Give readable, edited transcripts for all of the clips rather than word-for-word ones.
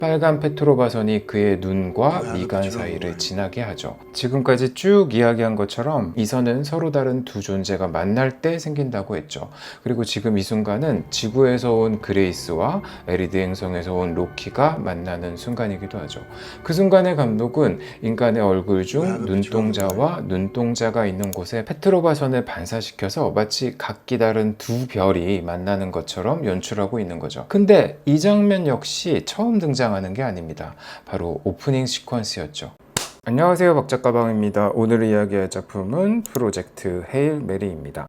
빨간 페트로바선이 그의 눈과 미간 사이를 지나게 하죠. 지금까지 쭉 이야기한 것처럼 이 선은 서로 다른 두 존재가 만날 때 생긴다고 했죠. 그리고 지금 이 순간은 지구에서 온 그레이스와 에리드 행성에서 온 로키가 만나는 순간이기도 하죠. 그 순간의 감독은 인간의 얼굴 중 눈동자와 눈동자가 있는 곳에 페트로바선을 반사시켜서 마치 각기 다른 두 별이 만나는 것처럼 연출하고 있는 거죠. 근데 이 장면 역시 처음 등장하는 게 아닙니다. 바로 오프닝 시퀀스였죠. 안녕하세요, 박작가방입니다. 오늘 이야기할 작품은 프로젝트 헤일 메리입니다.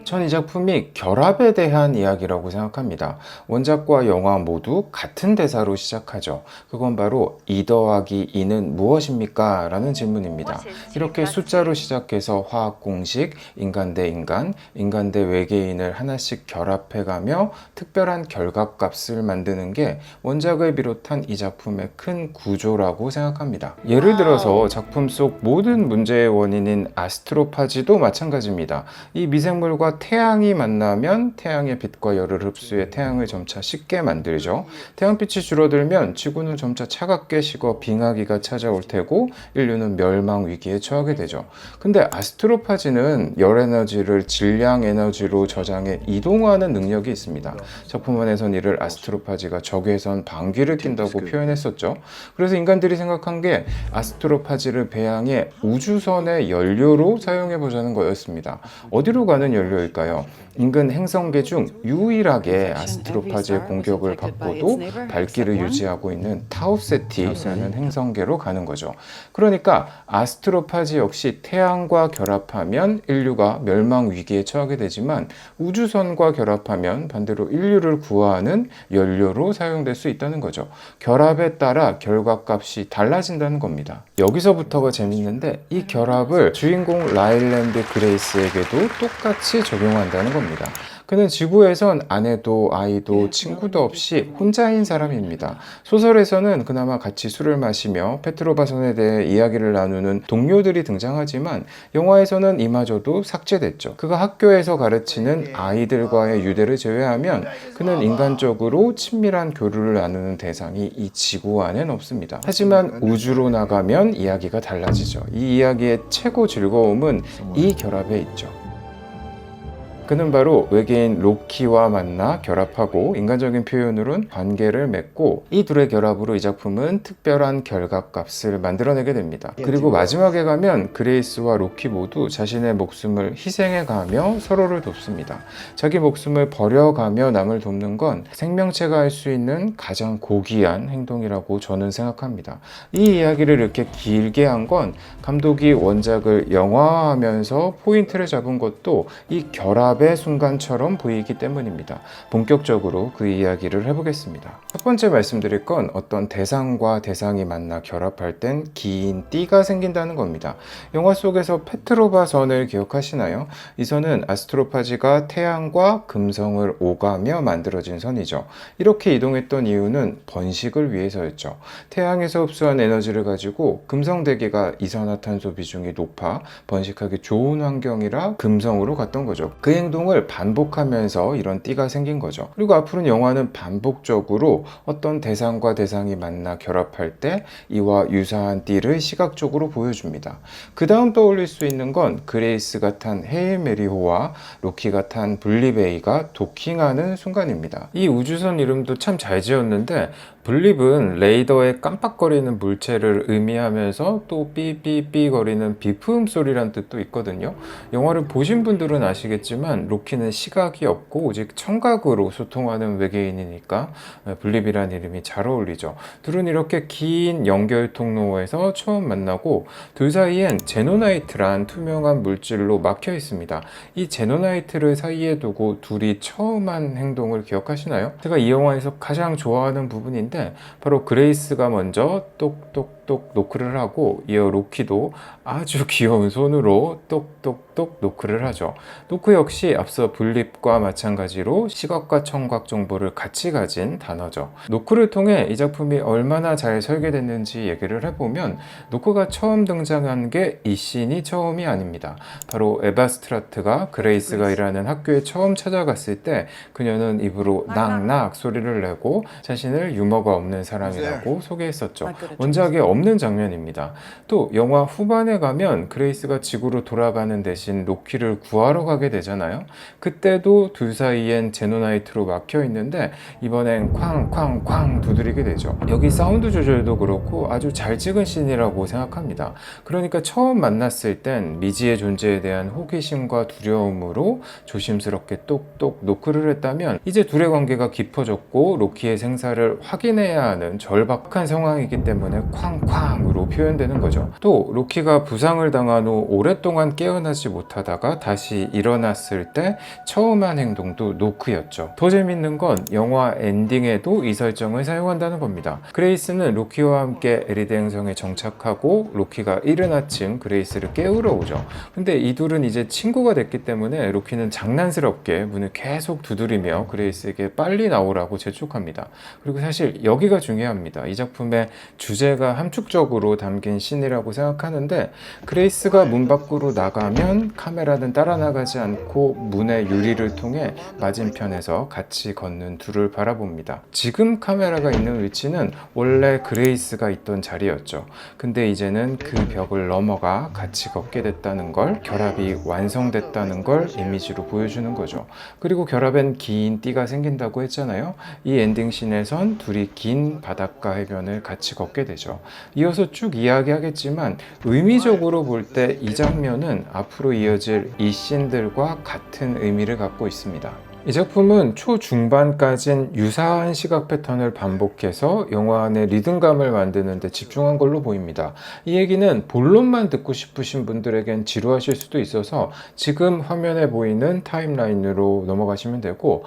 전 이 작품이 결합에 대한 이야기라고 생각합니다. 원작과 영화 모두 같은 대사로 시작하죠. 그건 바로 2 더하기 2는 무엇입니까? 라는 질문입니다. 이렇게 숫자로 시작해서 화학 공식, 인간 대 인간, 인간 대 외계인을 하나씩 결합해가며 특별한 결합값을 만드는 게 원작을 비롯한 이 작품의 큰 구조라고 생각합니다. 예를 들어서 작품 속 모든 문제의 원인인 아스트로파지도 마찬가지입니다. 이 미생물과 태양이 만나면 태양의 빛과 열을 흡수해 태양을 점차 식게 만들죠. 태양빛이 줄어들면 지구는 점차 차갑게 식어 빙하기가 찾아올 테고 인류는 멸망 위기에 처하게 되죠. 근데 아스트로파지는 열 에너지를 질량 에너지로 저장해 이동하는 능력이 있습니다. 작품 안에선 이를 아스트로파지가 적외선 방귀를 낀다고 표현했었죠. 그래서 인간들이 생각한 게 아스트로파지를 배양해 우주선의 연료로 사용해 보자는 거였습니다. 어디로 가는 연료일까요? 인근 행성계 중 유일하게 아스트로파지의 공격을 받고도 발길을 유지하고 있는 타우세티라는 행성계로 가는 거죠. 그러니까 아스트로파지 역시 태양과 결합하면 인류가 멸망 위기에 처하게 되지만 우주선과 결합하면 반대로 인류를 구하는 연료로 사용될 수 있다는 거죠. 결합에 따라 결과값이 달라진다는 겁니다. 여기서부터가 재밌는데 이 결합을 주인공 라일랜드 그레이스에게도 똑같이 적용한다는 겁니다. 그는 지구에선 아내도 아이도 친구도 없이 혼자인 사람입니다. 소설에서는 그나마 같이 술을 마시며 페트로바선에 대해 이야기를 나누는 동료들이 등장하지만 영화에서는 이마저도 삭제됐죠. 그가 학교에서 가르치는 아이들과의 유대를 제외하면 그는 인간적으로 친밀한 교류를 나누는 대상이 이 지구 안엔 없습니다. 하지만 우주로 나가면 이야기가 달라지죠. 이 이야기의 최고 즐거움은 이 결합에 있죠. 그는 바로 외계인 로키와 만나 결합하고 인간적인 표현으로는 관계를 맺고 이 둘의 결합으로 이 작품은 특별한 결합값을 만들어내게 됩니다. 그리고 마지막에 가면 그레이스와 로키 모두 자신의 목숨을 희생해가며 서로를 돕습니다. 자기 목숨을 버려가며 남을 돕는 건 생명체가 할 수 있는 가장 고귀한 행동이라고 저는 생각합니다. 이 이야기를 이렇게 길게 한 건 감독이 원작을 영화화하면서 포인트를 잡은 것도 이 결합의 순간처럼 보이기 때문입니다. 본격적으로 그 이야기를 해보겠습니다. 첫 번째 말씀드릴 건 어떤 대상과 대상이 만나 결합할 땐 긴 띠가 생긴다는 겁니다. 영화 속에서 페트로바 선을 기억하시나요? 이 선은 아스트로파지가 태양과 금성을 오가며 만들어진 선이죠. 이렇게 이동했던 이유는 번식을 위해서였죠. 태양에서 흡수한 에너지를 가지고 금성 대기가 이산화탄소 비중이 높아 번식하기 좋은 환경이라 금성으로 갔던 거죠. 그 행동을 반복하면서 이런 띠가 생긴 거죠. 그리고 앞으로는 영화는 반복적으로 어떤 대상과 대상이 만나 결합할 때 이와 유사한 띠를 시각적으로 보여줍니다. 그 다음 떠올릴 수 있는 건 그레이스가 탄 헤일 메리호와 로키가 탄 블리베이가 도킹하는 순간입니다. 이 우주선 이름도 참 잘 지었는데 블립은 레이더에 깜빡거리는 물체를 의미하면서 또 삐삐삐 거리는 비프음 소리란 뜻도 있거든요. 영화를 보신 분들은 아시겠지만 로키는 시각이 없고 오직 청각으로 소통하는 외계인이니까 블립이란 이름이 잘 어울리죠. 둘은 이렇게 긴 연결 통로에서 처음 만나고 둘 사이엔 제노나이트란 투명한 물질로 막혀 있습니다. 이 제노나이트를 사이에 두고 둘이 처음 한 행동을 기억하시나요? 제가 이 영화에서 가장 좋아하는 부분인데 바로 그레이스가 먼저 똑똑 똑똑똑 노크를 하고, 이어 로키도 아주 귀여운 손으로 똑똑똑 노크를 하죠. 노크 역시 앞서 분립과 마찬가지로 시각과 청각 정보를 같이 가진 단어죠. 노크를 통해 이 작품이 얼마나 잘 설계됐는지 얘기를 해보면, 노크가 처음 등장한 게 이 씬이 처음이 아닙니다. 바로 에바 스트라트가 그레이스가 일하는 학교에 처음 찾아갔을 때 그녀는 입으로 낙낙 소리를 내고 자신을 유머가 없는 사람이라고 소개했었죠. 원작에 없는 장면입니다. 또 영화 후반에 가면 그레이스가 지구로 돌아가는 대신 로키를 구하러 가게 되잖아요. 그때도 둘 사이엔 제노나이트로 막혀 있는데 이번엔 쾅쾅쾅 두드리게 되죠. 여기 사운드 조절도 그렇고 아주 잘 찍은 씬이라고 생각합니다. 그러니까 처음 만났을 땐 미지의 존재에 대한 호기심과 두려움으로 조심스럽게 똑똑 노크를 했다면, 이제 둘의 관계가 깊어졌고 로키의 생사를 확인해야 하는 절박한 상황이기 때문에 쾅쾅으로 표현되는 거죠. 또 로키가 부상을 당한 후 오랫동안 깨어나지 못하다가 다시 일어났을 때 처음 한 행동도 노크였죠. 더 재밌는 건 영화 엔딩에도 이 설정을 사용한다는 겁니다. 그레이스는 로키와 함께 에리드 행성에 정착하고 로키가 이른 아침 그레이스를 깨우러 오죠. 근데 이 둘은 이제 친구가 됐기 때문에 로키는 장난스럽게 문을 계속 두드리며 그레이스에게 빨리 나오라고 재촉합니다. 그리고 사실 여기가 중요합니다. 이 작품의 주제가 함축적으로 담긴 씬이라고 생각하는데, 그레이스가 문 밖으로 나가면 카메라는 따라 나가지 않고 문의 유리를 통해 맞은편에서 같이 걷는 둘을 바라봅니다. 지금 카메라가 있는 위치는 원래 그레이스가 있던 자리였죠. 근데 이제는 그 벽을 넘어가 같이 걷게 됐다는 걸, 결합이 완성됐다는 걸 이미지로 보여주는 거죠. 그리고 결합엔 긴 띠가 생긴다고 했잖아요. 이 엔딩씬에선 둘이 긴 바닷가 해변을 같이 걷게 되죠. 이어서 쭉 이야기하겠지만 의미적으로 볼 때 이 장면은 앞으로 이어질 이 씬들과 같은 의미를 갖고 있습니다. 이 작품은 초중반까진 유사한 시각 패턴을 반복해서 영화 안의 리듬감을 만드는 데 집중한 걸로 보입니다. 이 얘기는 본론만 듣고 싶으신 분들에겐 지루하실 수도 있어서 지금 화면에 보이는 타임라인으로 넘어가시면 되고,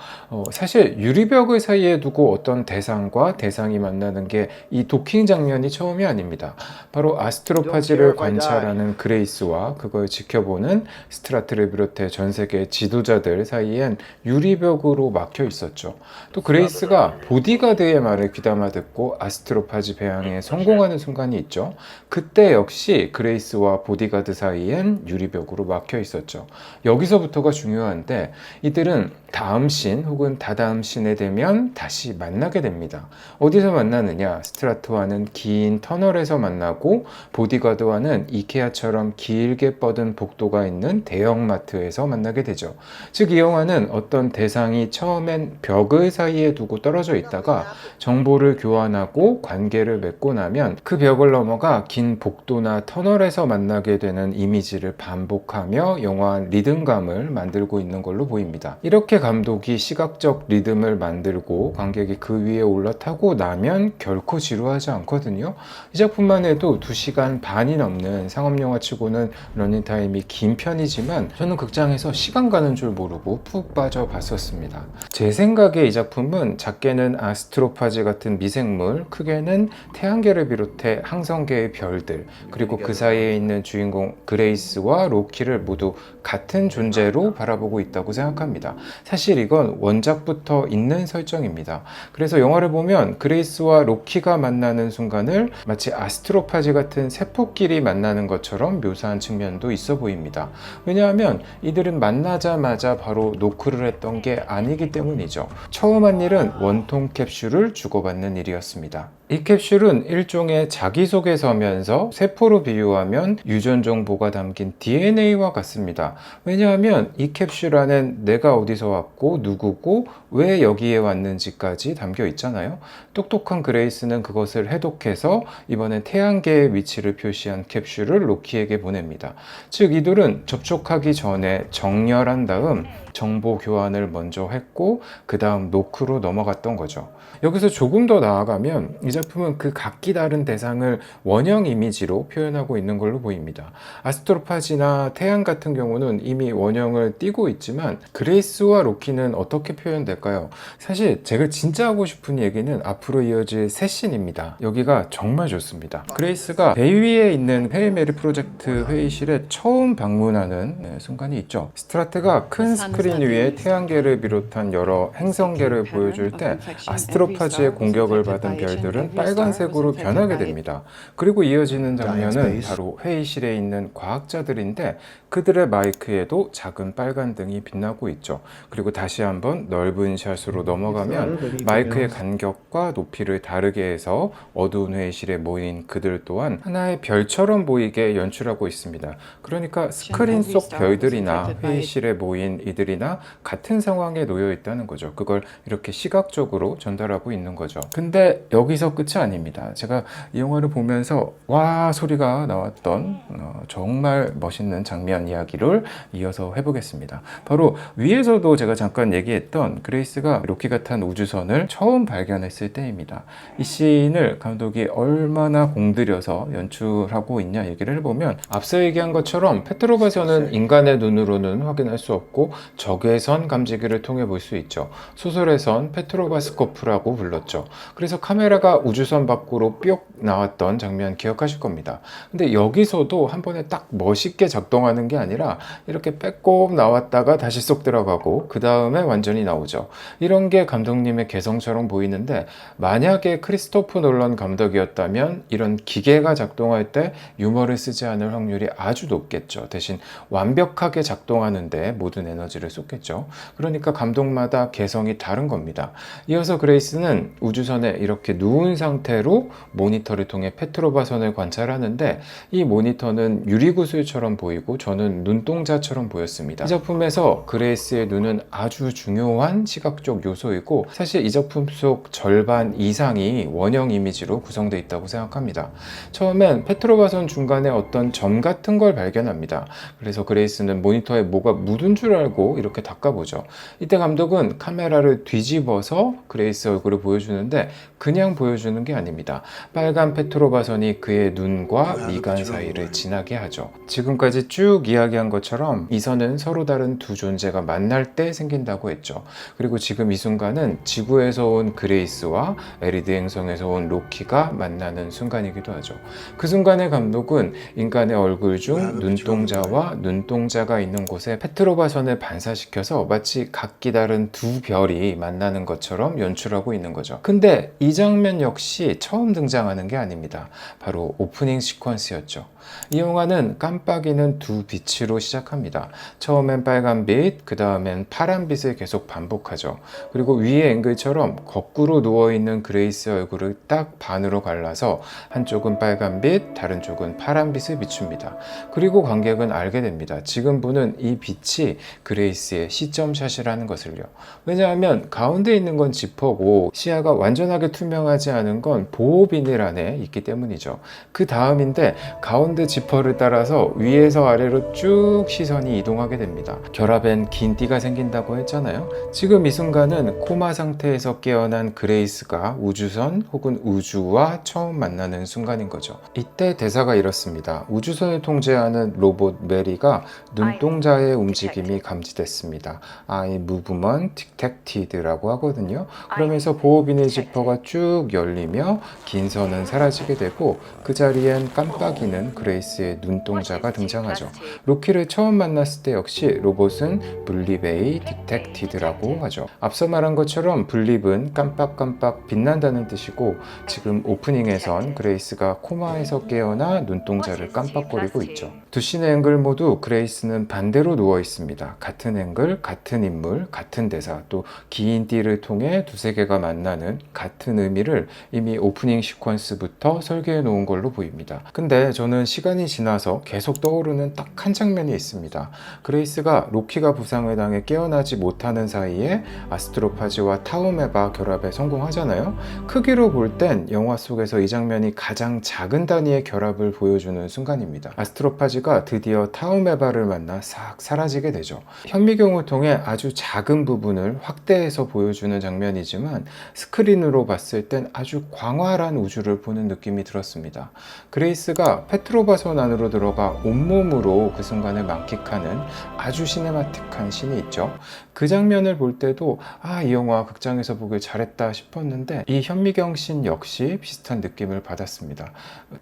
사실 유리벽을 사이에 두고 어떤 대상과 대상이 만나는 게 이 도킹 장면이 처음이 아닙니다. 바로 아스트로파지를 관찰하는 그레이스와 그걸 지켜보는 스트라트를 비롯해 전 세계 지도자들 사이엔 유리벽으로 막혀 있었죠. 또 그레이스가 보디가드의 말을 귀담아 듣고 아스트로파지 배양에 성공하는 순간이 있죠. 그때 역시 그레이스와 보디가드 사이엔 유리벽으로 막혀 있었죠. 여기서부터가 중요한데, 이들은 다음 씬 혹은 다다음 씬에 되면 다시 만나게 됩니다. 어디서 만나느냐? 스트라트와는 긴 터널에서 만나고 보디가드와는 이케아처럼 길게 뻗은 복도가 있는 대형마트에서 만나게 되죠. 즉 이 영화는 어떤 대상이 처음엔 벽을 사이에 두고 떨어져 있다가 정보를 교환하고 관계를 맺고 나면 그 벽을 넘어가 긴 복도나 터널에서 만나게 되는 이미지를 반복하며 영화 리듬감을 만들고 있는 걸로 보입니다. 이렇게 감독이 시각적 리듬을 만들고 관객이 그 위에 올라타고 나면 결코 지루하지 않거든요. 이 작품만 해도 2시간 반이 넘는 상업영화치고는 러닝타임이 긴 편이지만 저는 극장에서 시간 가는 줄 모르고 푹 빠져 봤었습니다. 제 생각에 이 작품은 작게는 아스트로파지 같은 미생물, 크게는 태양계를 비롯해 항성계의 별들, 그리고 그 사이에 있는 주인공 그레이스와 로키를 모두 같은 존재로 바라보고 있다고 생각합니다. 사실 이건 원작부터 있는 설정입니다. 그래서 영화를 보면 그레이스와 로키가 만나는 순간을 마치 아스트로파지 같은 세포끼리 만나는 것처럼 묘사한 측면도 있어 보입니다. 왜냐하면 이들은 만나자마자 바로 노크를 했던 게 아니기 때문이죠. 처음 한 일은 원통 캡슐을 주고받는 일이었습니다. 이 캡슐은 일종의 자기소개서면서 세포로 비유하면 유전 정보가 담긴 DNA와 같습니다. 왜냐하면 이 캡슐 안엔 내가 어디서 왔고 누구고 왜 여기에 왔는지까지 담겨 있잖아요. 똑똑한 그레이스는 그것을 해독해서 이번엔 태양계의 위치를 표시한 캡슐을 로키에게 보냅니다. 즉 이들은 접촉하기 전에 정렬한 다음 정보 교환을 먼저 했고 그 다음 노크로 넘어갔던 거죠. 여기서 조금 더 나아가면 이 작품은 그 각기 다른 대상을 원형 이미지로 표현하고 있는 걸로 보입니다. 아스트로파지나 태양 같은 경우는 이미 원형을 띠고 있지만 그레이스와 로키는 어떻게 표현될까요? 사실 제가 진짜 하고 싶은 얘기는 앞으로 이어질 새 씬입니다. 여기가 정말 좋습니다. 그레이스가 배 위에 있는 헤일 메리 프로젝트 회의실에 처음 방문하는 순간이 있죠. 스트라트가 큰 스크린 위에 태양계를 비롯한 여러 행성계를 보여줄 때 아스트로파지의 공격을 받은 별들은 빨간색으로 변하게 됩니다. 그리고 이어지는 장면은 바로 회의실에 있는 과학자들인데 그들의 마이크에도 작은 빨간 등이 빛나고 있죠. 그리고 다시 한번 넓은 샷으로 넘어가면 마이크의 간격과 높이를 다르게 해서 어두운 회의실에 모인 그들 또한 하나의 별처럼 보이게 연출하고 있습니다. 그러니까 스크린 속 별들이나 회의실에 모인 이들이나 같은 상황에 놓여 있다는 거죠. 그걸 이렇게 시각적으로 전달하고 있는 거죠. 근데 여기서 끝이 아닙니다. 제가 이 영화를 보면서 와 소리가 나왔던 정말 멋있는 장면 이야기를 이어서 해보겠습니다. 바로 위에서도 제가 잠깐 얘기했던 그레이스가 로키가 탄 우주선을 처음 발견했을 때입니다. 이 씬을 감독이 얼마나 공들여서 연출하고 있냐 얘기를 해보면 앞서 얘기한 것처럼 페트로바선은 인간의 눈으로는 확인할 수 없고 적외선 감지기를 통해 볼 수 있죠. 소설에선 페트로바스코프라고 불렀죠. 그래서 카메라가 우주선 밖으로 뿅 나왔던 장면 기억하실 겁니다. 근데 여기서도 한 번에 딱 멋있게 작동하는 게 아니라 이렇게 빼꼼 나왔다가 다시 쏙 들어가고 그 다음에 완전히 나오죠. 이런 게 감독님의 개성처럼 보이는데 만약에 크리스토프 놀란 감독이었다면 이런 기계가 작동할 때 유머를 쓰지 않을 확률이 아주 높겠죠. 대신 완벽하게 작동하는데 모든 에너지를 쏟겠죠. 그러니까 감독마다 개성이 다른 겁니다. 이어서 그레이스는 우주선에 이렇게 누운 상태로 모니터를 통해 페트로바선을 관찰하는데 이 모니터는 유리구슬처럼 보이고 저는 눈동자처럼 보였습니다. 이 작품에서 그레이스의 눈은 아주 중요한 시각적 요소이고 사실 이 작품 속 절반 이상이 원형 이미지로 구성되어 있다고 생각합니다. 처음엔 페트로바선 중간에 어떤 점 같은 걸 발견합니다. 그래서 그레이스는 모니터에 뭐가 묻은 줄 알고 이렇게 닦아보죠. 이때 감독은 카메라를 뒤집어서 그레이스 얼굴을 보여주는데 그냥 보여주는 게 아닙니다. 빨간 페트로바선이 그의 눈과 미간 사이를 지나게 하죠. 지금까지 쭉 이야기한 것처럼 이 선은 서로 다른 두 존재가 만날 때 생긴다고 했죠. 그리고 지금 이 순간은 지구에서 온 그레이스와 에리드 행성에서 온 로키가 만나는 순간이기도 하죠. 그 순간에 감독은 인간의 얼굴 중 눈동자와 눈동자가 있는 곳에 페트로바선을 반사시켜서 마치 각기 다른 두 별이 만나는 것처럼 연출하고 있는 거죠. 근데 이 장면 역시 처음 등장하는 게 아닙니다. 바로 오프닝 시퀀스였죠. 이 영화는 깜빡이는 두 빛으로 시작합니다. 처음엔 빨간 빛, 그 다음엔 파란 빛을 계속 반복하죠. 그리고 위의 앵글처럼 거꾸로 누워있는 그레이스 얼굴을 딱 반으로 갈라서 한쪽은 빨간 빛, 다른 쪽은 파란 빛을 비춥니다. 그리고 관객은 알게 됩니다. 지금 보는 이 빛이 그레이스의 시점샷이라는 것을요. 왜냐하면 가운데 있는 건 지퍼고 시야가 완전하게 투명하지 않은 건 보호 비닐 안에 있기 때문이죠. 그 다음인데 가운데 지퍼를 따라서 위에서 아래로 쭉 시선이 이동하게 됩니다. 결합엔 긴 띠가 생긴다고 했잖아요. 지금 이 순간은 코마 상태에서 깨어난 그레이스가 우주선 혹은 우주와 처음 만나는 순간인 거죠. 이때 대사가 이렇습니다. 우주선을 통제하는 로봇 메리가 눈동자의 움직임이 감지됐습니다. I movement detected라고 하거든요. 그러면서 보호비닐 지퍼가 쭉 열리며 긴 선은 사라지게 되고 그 자리엔 깜빡이는 그레이스의 눈동자가 등장하죠. 로키를 처음 만났을 때 역시 로봇은 블립에이 디텍티드라고 하죠. 앞서 말한 것처럼 블립은 깜빡깜빡 빛난다는 뜻이고 지금 오프닝에선 그레이스가 코마에서 깨어나 눈동자를 깜빡거리고 있죠. 두 씬의 앵글 모두 그레이스는 반대로 누워 있습니다. 같은 앵글, 같은 인물, 같은 대사, 또 긴 띠를 통해 두세 개가 만나는 같은 의미를 이미 오프닝 시퀀스부터 설계해 놓은 걸로 보입니다. 근데 저는 시간이 지나서 계속 떠오르는 딱 한 장면이 있습니다. 그레이스가 로키가 부상을 당해 깨어나지 못하는 사이에 아스트로파지와 타우메바 결합에 성공하잖아요. 크기로 볼 땐 영화 속에서 이 장면이 가장 작은 단위의 결합을 보여주는 순간입니다. 아스트로파지가 그레이스가 드디어 타우메바를 만나 싹 사라지게 되죠. 현미경을 통해 아주 작은 부분을 확대해서 보여주는 장면이지만 스크린으로 봤을 땐 아주 광활한 우주를 보는 느낌이 들었습니다. 그레이스가 페트로바선 안으로 들어가 온몸으로 그 순간을 만끽하는 아주 시네마틱한 씬이 있죠. 그 장면을 볼 때도 이 영화 극장에서 보길 잘했다 싶었는데 이 현미경 씬 역시 비슷한 느낌을 받았습니다.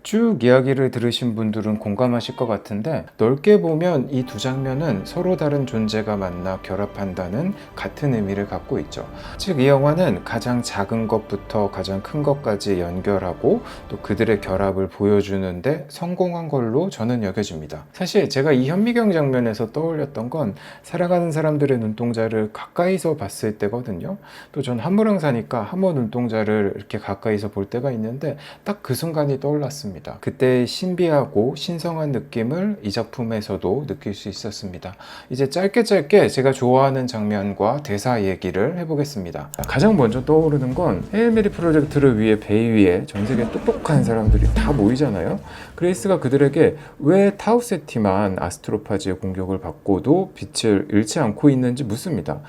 쭉 이야기를 들으신 분들은 공감하실 것 같은데 넓게 보면 이 두 장면은 서로 다른 존재가 만나 결합한다는 같은 의미를 갖고 있죠. 즉 이 영화는 가장 작은 것부터 가장 큰 것까지 연결하고 또 그들의 결합을 보여주는데 성공한 걸로 저는 여겨집니다. 사실 제가 이 현미경 장면에서 떠올렸던 건 살아가는 사람들의 눈동자를 가까이서 봤을 때거든요. 또 전 한물항사니까 한모 눈동자를 이렇게 가까이서 볼 때가 있는데 딱 그 순간이 떠올랐습니다. 그때의 신비하고 신성한 느낌을 이 작품에서도 느낄 수 있었습니다. 이제 짧게 제가 좋아하는 장면과 대사 얘기를 해보겠습니다. 가장 먼저 떠오르는 건 헤일 메리 프로젝트를 위해 배 위에 전 세계 똑똑한 사람들이 다 모이잖아요. 그레이스가 그들에게 왜 타우세티만 아스트로파즈의 공격을 받고도 빛을 잃지 않고 있는지 묻습니다.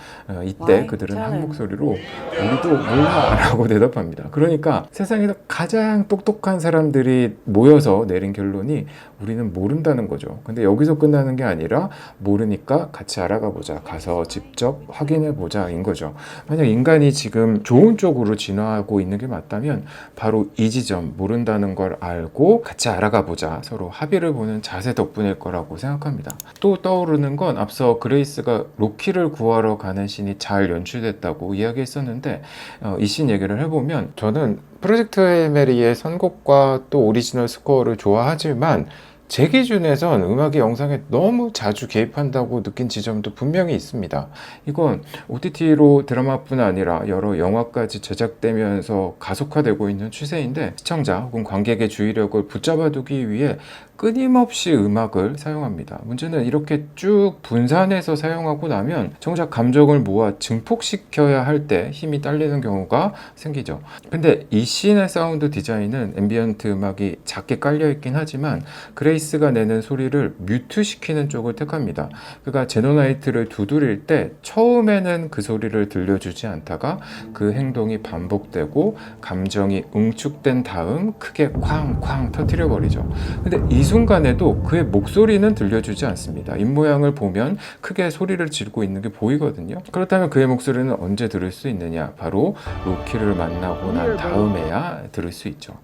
이때 그들은 한 목소리로 우리도 몰라 라고 대답합니다. 그러니까 세상에서 가장 똑똑한 사람들이 모여서 내린 결론이 우리는 모른다는 거죠. 근데 여기서 끝나는 게 아니라 모르니까 같이 알아가 보자, 가서 직접 확인해 보자 인 거죠. 만약 인간이 지금 좋은 쪽으로 진화하고 있는 게 맞다면 바로 이 지점, 모른다는 걸 알고 같이 알아가 보자, 서로 합의를 보는 자세 덕분일 거라고 생각합니다. 또 떠오르는 건 앞서 그레이스가 로키를 구하러 가는 씬이 잘 연출됐다고 이야기했었는데 이 씬 얘기를 해보면 저는 프로젝트 헤일 메리의 선곡과 또 오리지널 스코어를 좋아하지만 제 기준에선 음악이 영상에 너무 자주 개입한다고 느낀 지점도 분명히 있습니다. 이건 OTT로 드라마뿐 아니라 여러 영화까지 제작되면서 가속화되고 있는 추세인데 시청자 혹은 관객의 주의력을 붙잡아두기 위해 끊임없이 음악을 사용합니다. 문제는 이렇게 쭉 분산해서 사용하고 나면 정작 감정을 모아 증폭시켜야 할 때 힘이 딸리는 경우가 생기죠. 근데 이 씬의 사운드 디자인은 앰비언트 음악이 작게 깔려있긴 하지만 그레이스가 내는 소리를 뮤트시키는 쪽을 택합니다. 그가 제노나이트를 두드릴 때 처음에는 그 소리를 들려주지 않다가 그 행동이 반복되고 감정이 응축된 다음 크게 쾅쾅 터뜨려 버리죠. 근데 이 순간에도 그의 목소리는 들려주지 않습니다. 입모양을 보면 크게 소리를 지르고 있는 게 보이거든요. 그렇다면 그의 목소리는 언제 들을 수 있느냐? 바로 로키를 만나고 난 다음에야 들을 수 있죠.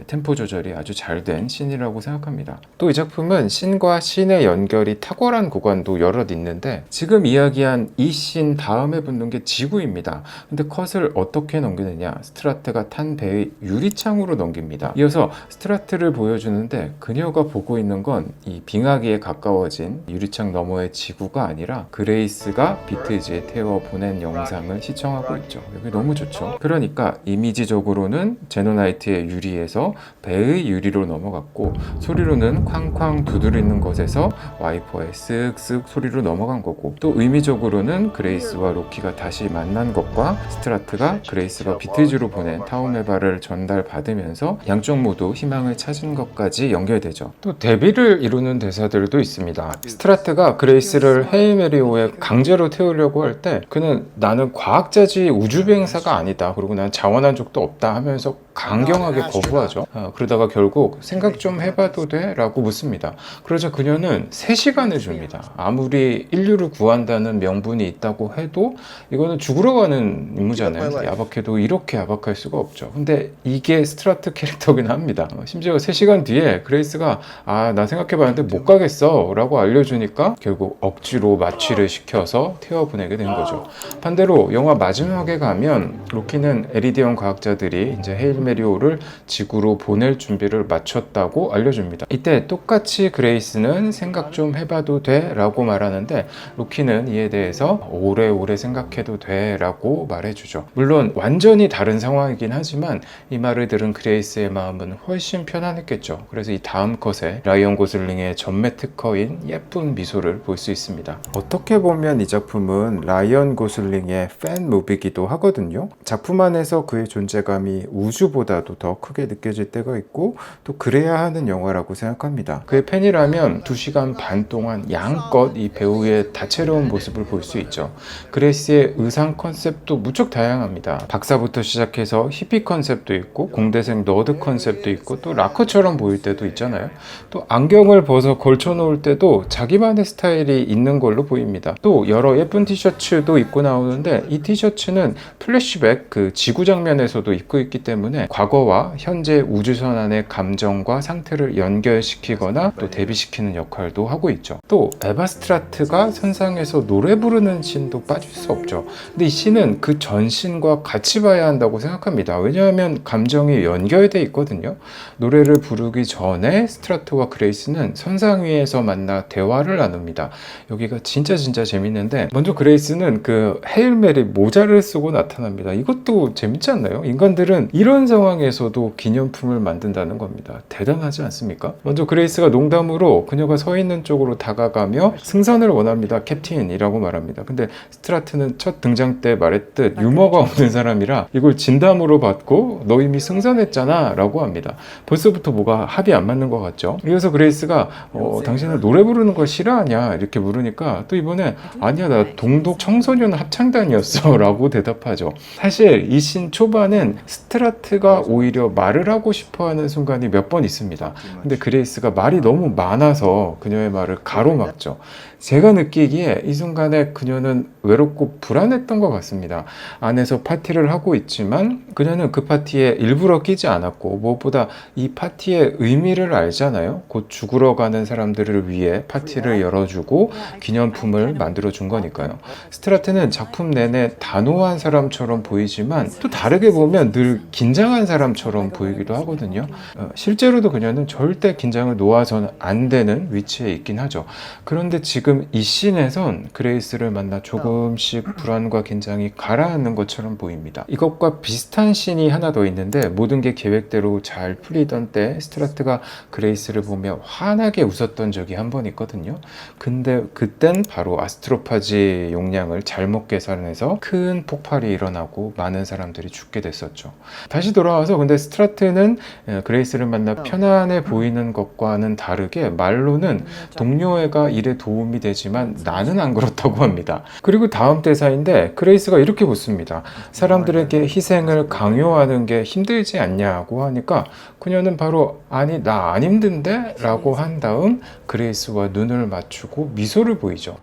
템포 조절이 아주 잘 된 씬이라고 생각합니다. 또 이 작품은 씬과 씬의 연결이 탁월한 구간도 여럿 있는데 지금 이야기한 이 씬 다음에 붙는 게 지구입니다. 근데 컷을 어떻게 넘기느냐? 스트라트가 탄 배의 유리창으로 넘깁니다. 이어서 스트라트를 보여주는데 그녀가 보고 있는 건 이 빙하기에 가까워진 유리창 너머의 지구가 아니라 그레이스가 비트즈에 태워 보낸 영상을 시청하고 있죠. 여기 너무 좋죠. 그러니까 이미지적으로는 제노나이트의 유리에서 배의 유리로 넘어갔고 소리로는 쾅쾅 두드리는 것에서 와이퍼의 쓱쓱 소리로 넘어간 거고 또 의미적으로는 그레이스와 로키가 다시 만난 것과 스트라트가 그레이스가 비트즈로 보낸 타우메바를 전달받으면서 양쪽 모두 희망을 찾은 것까지 연결되죠. 또 대비를 이루는 대사들도 있습니다. 스트라트가 그레이스를 헤일 메리호에 강제로 태우려고 할 때 그는 나는 과학자지 우주비행사가 아니다. 그리고 난 자원한 적도 없다 하면서 강경하게 거부하죠. 그러다가 결국 생각 좀 해봐도 돼? 라고 묻습니다. 그러자 그녀는 3시간을 줍니다. 아무리 인류를 구한다는 명분이 있다고 해도 이거는 죽으러 가는 임무잖아요. 야박해도 이렇게 야박할 수가 없죠. 근데 이게 스트라트 캐릭터긴 합니다. 심지어 3시간 뒤에 그레이스가 나 생각해봤는데 못 가겠어 라고 알려주니까 결국 억지로 마취를 시켜서 태워보내게 된 거죠. 반대로 영화 마지막에 가면 로키는 에리디언 과학자들이 이제 헤일 메리호를 지구로 보낼 준비를 마쳤다고 알려줍니다. 이때 똑같이 그레이스는 생각 좀 해봐도 돼? 라고 말하는데 로키는 이에 대해서 오래오래 생각해도 돼? 라고 말해주죠. 물론 완전히 다른 상황이긴 하지만 이 말을 들은 그레이스의 마음은 훨씬 편안했겠죠. 그래서 이 다음 컷에 라이언 고슬링의 전매 특허인 예쁜 미소를 볼 수 있습니다. 어떻게 보면 이 작품은 라이언 고슬링의 팬 무비기도 하거든요. 작품 안에서 그의 존재감이 우주 뮤비보다도 더 크게 느껴질 때가 있고 또 그래야 하는 영화라고 생각합니다. 그의 팬이라면 2시간 반 동안 양껏 이 배우의 다채로운 모습을 볼 수 있죠. 그레이스의 의상 컨셉도 무척 다양합니다. 박사부터 시작해서 히피 컨셉도 있고 공대생 너드 컨셉도 있고 또 락커처럼 보일 때도 있잖아요. 또 안경을 벗어 걸쳐 놓을 때도 자기만의 스타일이 있는 걸로 보입니다. 또 여러 예쁜 티셔츠도 입고 나오는데 이 티셔츠는 플래시백 그 지구 장면에서도 입고 있기 때문에 과거와 현재 우주선 안의 감정과 상태를 연결시키거나 또 대비시키는 역할도 하고 있죠. 또 에바 스트라트가 선상에서 노래 부르는 씬도 빠질 수 없죠. 근데 이 씬은 그 전신과 같이 봐야 한다고 생각합니다. 왜냐하면 감정이 연결돼 있거든요. 노래를 부르기 전에 스트라트와 그레이스는 선상 위에서 만나 대화를 나눕니다. 여기가 진짜 재밌는데 먼저 그레이스는 그 헤일 메리 모자를 쓰고 나타납니다. 이것도 재밌지 않나요? 인간들은 이런 상황에서도 기념품을 만든다는 겁니다. 대단하지 않습니까? 먼저 그레이스가 농담으로 그녀가 서 있는 쪽으로 다가가며 승선을 원합니다. 캡틴이라고 말합니다. 근데 스트라트는 첫 등장 때 말했듯 유머가 없는 사람이라 이걸 진담으로 받고 너 이미 승선했잖아 라고 합니다. 벌써부터 뭐가 합이 안 맞는 것 같죠? 이어서 그레이스가 당신은 노래 부르는 걸 싫어하냐 이렇게 물으니까 또 이번에 아니야 나 동독 청소년 합창단이었어 라고 대답하죠. 사실 이 씬 초반엔 스트라트가 오히려 말을 하고 싶어하는 순간이 몇 번 있습니다. 근데 그레이스가 말이 너무 많아서 그녀의 말을 가로막죠. 제가 느끼기에 이 순간에 그녀는 외롭고 불안했던 것 같습니다. 안에서 파티를 하고 있지만 그녀는 그 파티에 일부러 끼지 않았고 무엇보다 이 파티의 의미를 알잖아요. 곧 죽으러 가는 사람들을 위해 파티를 열어주고 기념품을 만들어준 거니까요. 스트라트는 작품 내내 단호한 사람처럼 보이지만 또 다르게 보면 늘 긴장한 사람처럼 보이기도 하거든요. 실제로도 그녀는 절대 긴장을 놓아서는 안 되는 위치에 있긴 하죠. 그런데 지금 이 씬에선 그레이스를 만나 조금씩 불안과 긴장이 가라앉는 것처럼 보입니다. 이것과 비슷한 씬이 하나 더 있는데 모든 게 계획대로 잘 풀리던 때 스트라트가 그레이스를 보며 환하게 웃었던 적이 한 번 있거든요. 근데 그땐 바로 아스트로파지 용량을 잘못 계산해서 큰 폭발이 일어나고 많은 사람들이 죽게 됐었죠. 다시 돌아와서 근데 스트라트는 그레이스를 만나 편안해 보이는 것과는 다르게 말로는 동료애가 일에 도움이 되지만 나는 안 그렇다고 합니다. 그리고 다음 대사인데 그레이스가 이렇게 묻습니다. 사람들에게 희생을 강요하는 게 힘들지 않냐고 하니까 그녀는 바로 아니 나 안 힘든데? 라고 한 다음 그레이스와 눈을 맞추고 미소를 보이죠.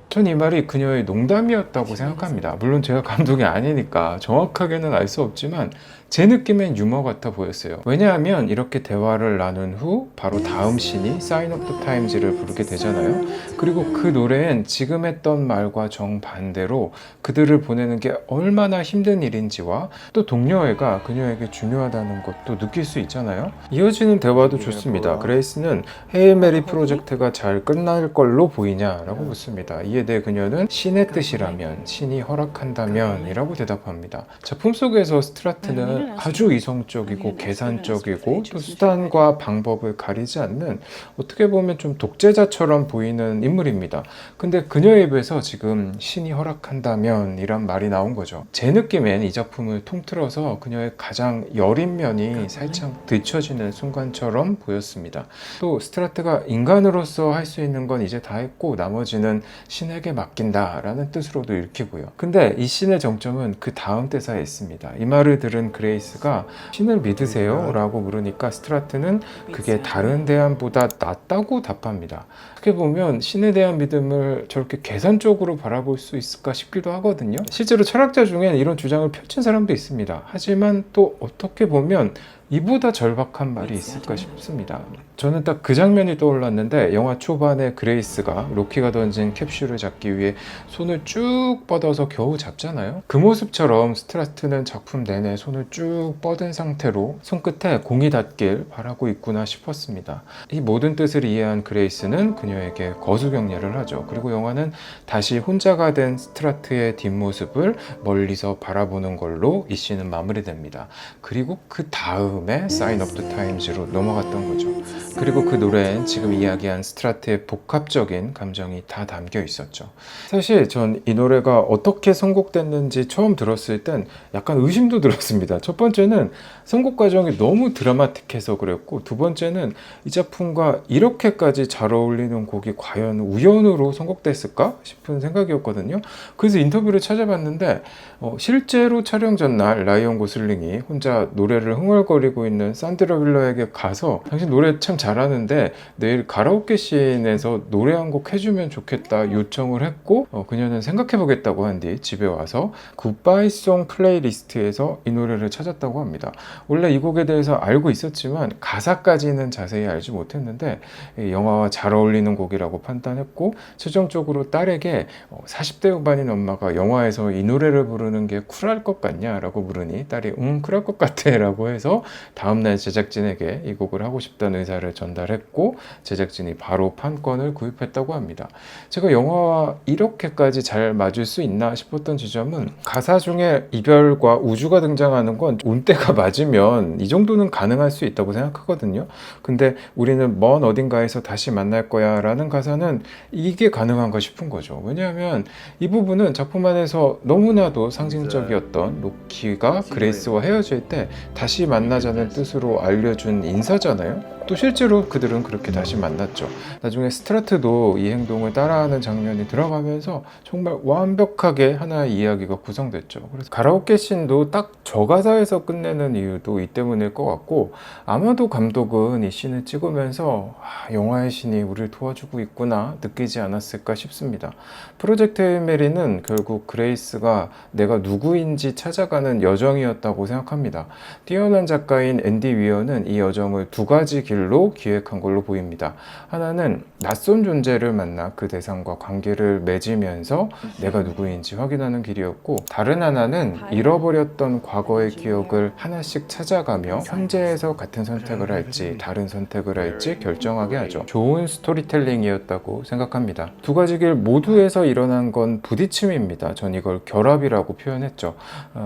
전 이 말이 그녀의 농담이었다고 생각합니다. 물론 제가 감독이 아니니까 정확하게는 알 수 없지만 제 느낌엔 유머 같아 보였어요. 왜냐하면 이렇게 대화를 나눈 후 바로 다음 씬이 Sign of the Times를 부르게 되잖아요. 그리고 그 노래엔 지금 했던 말과 정반대로 그들을 보내는 게 얼마나 힘든 일인지와 또 동료애가 그녀에게 중요하다는 것도 느낄 수 있잖아요. 이어지는 대화도 좋습니다. 그레이스는 헤일 메리 프로젝트가 잘 끝날 걸로 보이냐라고 묻습니다. 이에 대해 그녀는 신의 뜻이라면, 신이 허락한다면 이라고 대답합니다. 작품 속에서 스트라트는 아주 이성적이고 계산적이고 또 수단과 방법을 가리지 않는 어떻게 보면 좀 독재자처럼 보이는 인물입니다. 근데 그녀의 입에서 지금 신이 허락한다면 이란 말이 나온 거죠. 제 느낌엔 이 작품을 통틀어서 그녀의 가장 여린 면이 살짝 들춰지는 순간처럼 보였습니다. 또 스트라트가 인간으로서 할 수 있는 건 이제 다 했고 나머지는 신에게 맡긴다 라는 뜻으로도 읽히고요. 근데 이 씬의 정점은 그 다음 대사에 있습니다. 이 말을 들은 그레이스가 신을 믿으세요? 라고 물으니까 스트라트는 그게 다른 대안보다 낫다고 답합니다. 어떻게 보면 신에 대한 믿음을 저렇게 계산적으로 바라볼 수 있을까 싶기도 하거든요. 실제로 철학자 중엔 이런 주장을 펼친 사람도 있습니다. 하지만 또 어떻게 보면 이보다 절박한 말이 있을까 싶습니다. 저는 딱 그 장면이 떠올랐는데 영화 초반에 그레이스가 로키가 던진 캡슐을 잡기 위해 손을 쭉 뻗어서 겨우 잡잖아요. 그 모습처럼 스트라트는 작품 내내 손을 쭉 뻗은 상태로 손끝에 공이 닿길 바라고 있구나 싶었습니다. 이 모든 뜻을 이해한 그레이스는 그녀에게 거수경례를 하죠. 그리고 영화는 다시 혼자가 된 스트라트의 뒷모습을 멀리서 바라보는 걸로 이 씬은 마무리됩니다. 그리고 그 다음에 Sign of the Times로 넘어갔던 거죠. 그리고 그 노래엔 지금 이야기한 스트라트의 복합적인 감정이 다 담겨 있었죠. 사실 전 이 노래가 어떻게 선곡됐는지 처음 들었을 땐 약간 의심도 들었습니다. 첫 번째는 선곡 과정이 너무 드라마틱해서 그랬고, 두 번째는 이 작품과 이렇게까지 잘 어울리는 곡이 과연 우연으로 선곡됐을까 싶은 생각이었거든요. 그래서 인터뷰를 찾아봤는데 실제로 촬영 전날 라이언 고슬링이 혼자 노래를 흥얼거리고 있는 산드라 윌러에게 가서 당신 노래 참 잘하는데 내일 가라오케 씬에서 노래 한 곡 해주면 좋겠다 요청을 했고, 그녀는 생각해보겠다고 한 뒤 집에 와서 굿바이 송 플레이리스트에서 이 노래를 찾았다고 합니다. 원래 이 곡에 대해서 알고 있었지만 가사까지는 자세히 알지 못했는데 영화와 잘 어울리는 곡이라고 판단했고, 최종적으로 딸에게 40대 후반인 엄마가 영화에서 이 노래를 부르는 게 쿨할 것 같냐 라고 물으니 딸이 쿨할 것 같아 라고 해서 다음날 제작진에게 이 곡을 하고 싶다는 의사를 전달했고, 제작진이 바로 판권을 구입했다고 합니다. 제가 영화와 이렇게까지 잘 맞을 수 있나 싶었던 지점은 가사 중에 이별과 우주가 등장하는 건 온때가 맞으면 이 정도는 가능할 수 있다고 생각하거든요. 근데 우리는 먼 어딘가에서 다시 만날 거야 라는 가사는 이게 가능한가 싶은 거죠. 왜냐하면 이 부분은 작품 안에서 너무나도 상징적이었던 로키가 그레이스와 헤어질 때 다시 만나자는 뜻으로 알려준 인사잖아요. 또 실제로 그들은 그렇게 다시 만났죠. 나중에 스트라트도 이 행동을 따라하는 장면이 들어가면서 정말 완벽하게 하나의 이야기가 구성됐죠. 그래서 가라오케 씬도 딱 저 가사에서 끝내는 이유도 이 때문일 것 같고, 아마도 감독은 이 씬을 찍으면서 영화의 신이 우리를 도와주고 있구나 느끼지 않았을까 싶습니다. 프로젝트 헤일 메리는 결국 그레이스가 내가 누구인지 찾아가는 여정이었다고 생각합니다. 뛰어난 작가인 앤디 위어는 이 여정을 두 가지 길로 기획한 걸로 보입니다. 하나는 낯선 존재를 만나 그 대상과 관계를 맺으면서 내가 누구인지 확인하는 길이었고, 다른 하나는 잃어버렸던 과거의 기억을 하나씩 찾아가며 현재에서 같은 선택을 할지 다른 선택을 할지 결정하게 하죠. 좋은 스토리텔링이었다고 생각합니다. 두 가지 길 모두에서 일어난 건 부딪힘입니다. 전 이걸 결합이라고 표현했죠.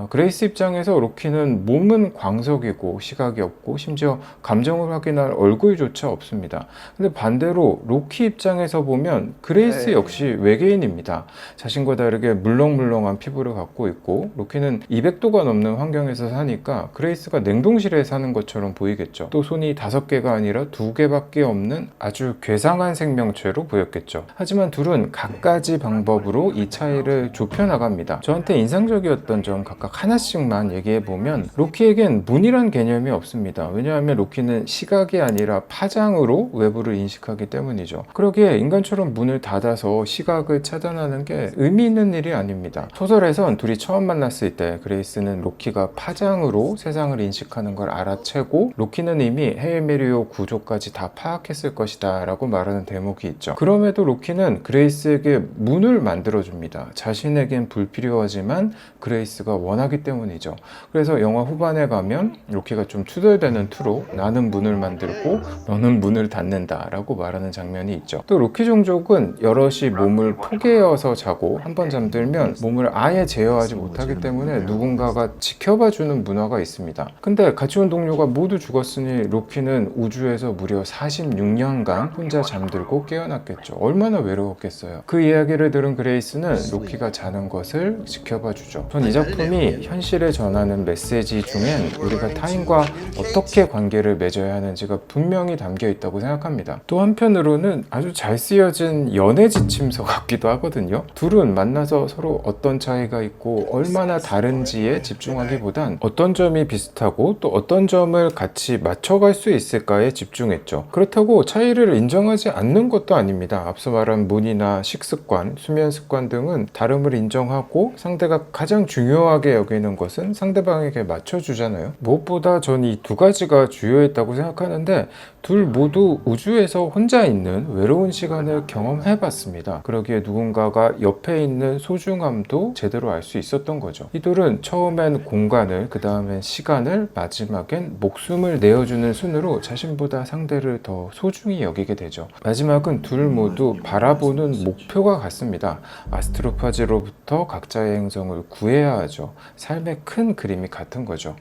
그레이스 입장에서 로키는 몸은 광석이고 시각이 없고 심지어 감정을 확인할 얼굴조차 없습니다. 근데 반대로 로키 입장에서 보면 그레이스 역시 외계인입니다. 자신과 다르게 물렁물렁한 피부를 갖고 있고, 로키는 200도가 넘는 환경에서 사니까 그레이스가 냉동실에 사는 것처럼 보이겠죠. 또 손이 5개가 아니라 2개밖에 없는 아주 괴상한 생명체로 보였겠죠. 하지만 둘은 각가지 방법으로 이 차이를 좁혀나갑니다. 저한테 인상적이었던 점 각각 하나씩만 얘기해보면, 로키에겐 문이란 개념이 없습니다. 왜냐하면 로키는 시각이 아니라 파장으로 외부를 인식하기 때문이죠. 그러기에 인간처럼 문을 닫아서 시각을 차단하는 게 의미 있는 일이 아닙니다. 소설에선 둘이 처음 만났을 때 그레이스는 로키가 파장으로 세상을 인식하는 걸 알아채고, 로키는 이미 헤일 메리오 구조까지 다 파악했을 것이다 라고 말하는 대목이 있죠. 그럼에도 로키는 그레이스에게 문을 만들어줍니다. 자신에겐 불필요하지만 그레이스가 원하기 때문이죠. 그래서 영화 후반에 가면 로키가 좀 투덜대는 투로 나는 문을 만들고 너는 문을 닫는다 라고 말하는 장면이 있죠. 또 로키 종족은 여럿이 몸을 포개어서 자고 한 번 잠들면 몸을 아예 제어하지 못하기 때문에 누군가가 지켜봐주는 문화가 있습니다. 근데 같이 온 동료가 모두 죽었으니 로키는 우주에서 무려 46년간 혼자 잠들고 깨어났겠죠. 얼마나 외로웠겠어요. 그 이야기를 들은 그레이스는 로키가 자는 것을 지켜봐주죠. 전 이 작품이 현실에 전하는 메시지 중엔 우리가 타인과 어떻게 관계를 맺어야 하는지가 분명히 담겨 있다고 생각합니다. 또 한편으로는 아주 잘 쓰여진 연애 지침서 같기도 하거든요. 둘은 만나서 서로 어떤 차이가 있고 얼마나 다른지에 집중하기보단 어떤 점이 비슷하고 또 어떤 점을 같이 맞춰갈 수 있을까에 집중했죠. 그렇다고 차이를 인정하지 않는 것도 아닙니다. 앞서 말한 문이나 식습관, 수면 습관 등은 다름을 인정하고 상대가 가장 중요하게 여기는 것은 상대방에게 맞춰주잖아요. 무엇보다 전 이 두 가지가 주요했다고 생각하는데, 둘 모두 우주에서 혼자 있는 외로운 시간을 경험해봤습니다. 그러기에 누군가가 옆에 있는 소중함도 제대로 알 수 있었던 거죠. 이 둘은 처음엔 공간을, 그 다음엔 시간을, 마지막엔 목숨을 내어주는 순으로 자신보다 상대를 더 소중히 여기게 되죠. 마지막은 둘 모두 바라보는 목표가 같습니다. 아스트로파즈로부터 각자의 행성을 구해야 하죠. 삶의 큰 그림이 같은 거죠.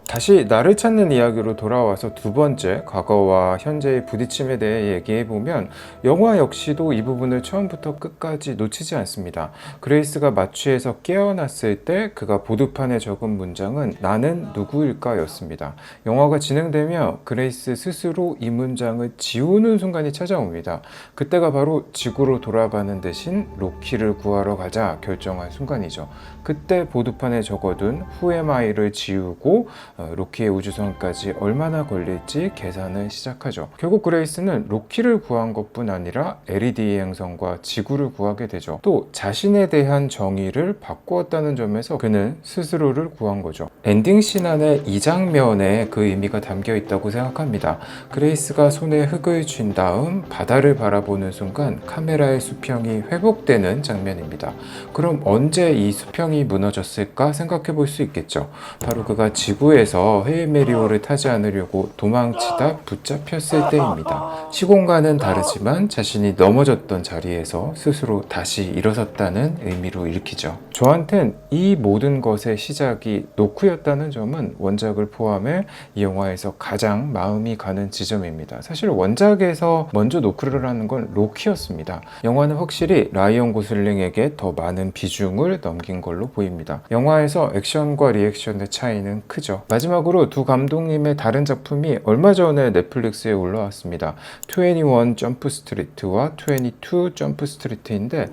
다시 나를 찾는 이야기로 돌아와서 두 번째, 과거와 현재의 부딪힘에 대해 얘기해보면 영화 역시도 이 부분을 처음부터 끝까지 놓치지 않습니다. 그레이스가 마취에서 깨어났을 때 그가 보드판에 적은 문장은 나는 누구일까 였습니다. 영화가 진행되며 그레이스 스스로 이 문장을 지우는 순간이 찾아옵니다. 그때가 바로 지구로 돌아가는 대신 로키를 구하러 가자 결정한 순간이죠. 그때 보드판에 적어둔 Who am I를 지우고 로키의 우주선까지 얼마나 걸릴지 계산을 시작하죠. 결국 그레이스는 로키를 구한 것뿐 아니라 LED 행성과 지구를 구하게 되죠. 또 자신에 대한 정의를 바꾸었다는 점에서 그는 스스로를 구한 거죠. 엔딩 씬 안에 이 장면에 그 의미가 담겨 있다고 생각합니다. 그레이스가 손에 흙을 쥔 다음 바다를 바라보는 순간 카메라의 수평이 회복되는 장면입니다. 그럼 언제 이 수평이 무너졌을까 생각해 볼 수 있겠죠. 바로 그가 지구에서 헤이메리오를 타지 않으려고 도망치다 붙잡혔을 때입니다. 시공간은 다르지만 자신이 넘어졌던 자리에서 스스로 다시 일어섰다는 의미로 읽히죠. 저한텐 이 모든 것의 시작이 노크였다는 점은 원작을 포함해 이 영화에서 가장 마음이 가는 지점입니다. 사실 원작에서 먼저 노크를 하는 건 로키였습니다. 영화는 확실히 라이언 고슬링에게 더 많은 비중을 넘긴 걸로 보입니다. 영화에서 액션과 리액션의 차이는 크죠. 마지막으로 두 감독님의 다른 작품이 얼마 전에 넷플릭스에 올라왔습니다. 21 점프 스트리트와 22 점프 스트리트인데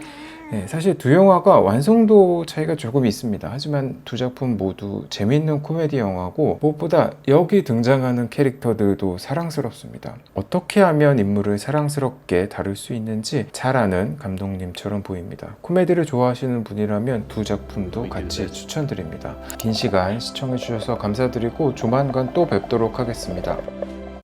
사실 두 영화가 완성도 차이가 조금 있습니다. 하지만 두 작품 모두 재밌는 코미디 영화고 무엇보다 여기 등장하는 캐릭터들도 사랑스럽습니다. 어떻게 하면 인물을 사랑스럽게 다룰 수 있는지 잘 아는 감독님처럼 보입니다. 코미디를 좋아하시는 분이라면 두 작품도 같이 추천드립니다. 긴 시간 시청해주셔서 감사드리고 조만간 또 뵙도록 하겠습니다.